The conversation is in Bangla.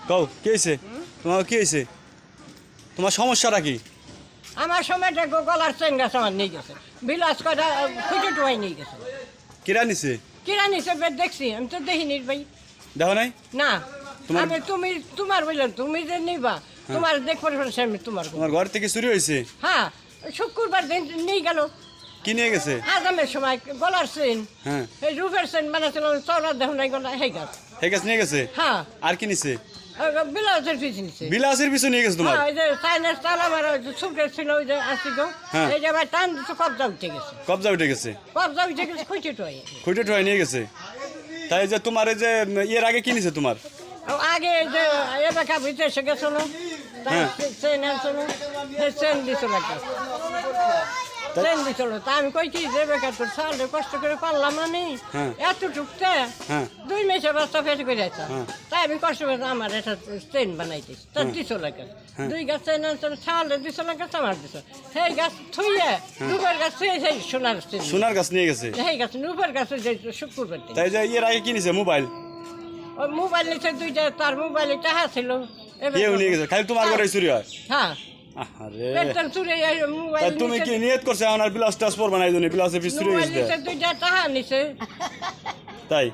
কও কি হয়েছে তোমার কি হয়েছে তোমার সমস্যাটা কি আমার সময়টা গলার চেন গেছে আমার নিয়ে গেছে বিলাস কটা খুঁজে টুয়াই নিয়ে গেছে কিরা নিছে কিরা নিছে বেদ দেখছি আমি তো দেখিনি ভাই দেখো নাই না তোমার- আমি তুমি তোমার বললাম তুমি যে নিবা তোমার দেখবার পরে আমি তোমার তোমার ঘর থেকে চুরি হয়েছে হ্যাঁ শুক্রবার দিন নিয়ে গেল কি নিয়ে গেছে আজামের সময় গলার চেন হ্যাঁ এই রূপের চেন বানাচ্ছিল চওড়া দেখুন এই গলা হয়ে গেল ঠিক আছে নিয়ে গেছে হ্যাঁ আর কি নিছে বিলাসের পিছিয়ে নিছে বিলাসের পিছু নিয়ে গেছে তোমার হ্যাঁ, ওই যে চাইনার চাল আমার শুক্রের ছিল ওই যে আসি গো হ্যাঁ। এই যে আবার টান দিচ্ছে কবজা উঠে গেছে কবজা উঠে গেছে কবজা উঠে গেছে খুঁজে টুয়াই খুঁটে ঠয় নিয়ে গেছে তাই যে তোমার এই যে এর আগে কি নিছে তোমার আগে যে এবার বিদেশে গেছিল হ্যাঁ। ট্রেন আনছিল ট্রেন দিছিল একটা ট্রেন দিছিল তা আমি কইছি যে বেকার তোর সালে কষ্ট করে পারলাম না নি হ্যাঁ। এত টুকতে হ্যাঁ। 2 মাসে বাচ্চা ফেস করে যাচ্ছে হ্যাঁ। তাই আমি কষ্ট করে আমার একটা ট্রেন বানাইছি তার দিছিল একটা 2 গাছ ট্রেন আনছিল সালে দিছিল গাছ আমার দিছিল সেই গাছ থুইয়ে দুবার গাছ থুইয়ে সেই সোনার ট্রেন সোনার গাছ নিয়ে গেছে সেই গাছ নুবার গাছে যে শুক্রবার দিন তাই যে এর আগে কি নিছে মোবাইল ওই মোবাইল নিচে দুইটা তার মোবাইলে টাকা ছিল এবার কেউ নিয়ে গেছে খালি তোমার ঘরে চুরি হয় হ্যাঁ আরে পেট্রোল চুরি এই তাই মোবাইল তুমি নিচে কি নিয়ত করছে আমার বিলাস টাস পরবা না এই জন্য বিলাসের পিছু চুরি মোবাইল গেছে নিচে দুইটা টাকা নিছে তাই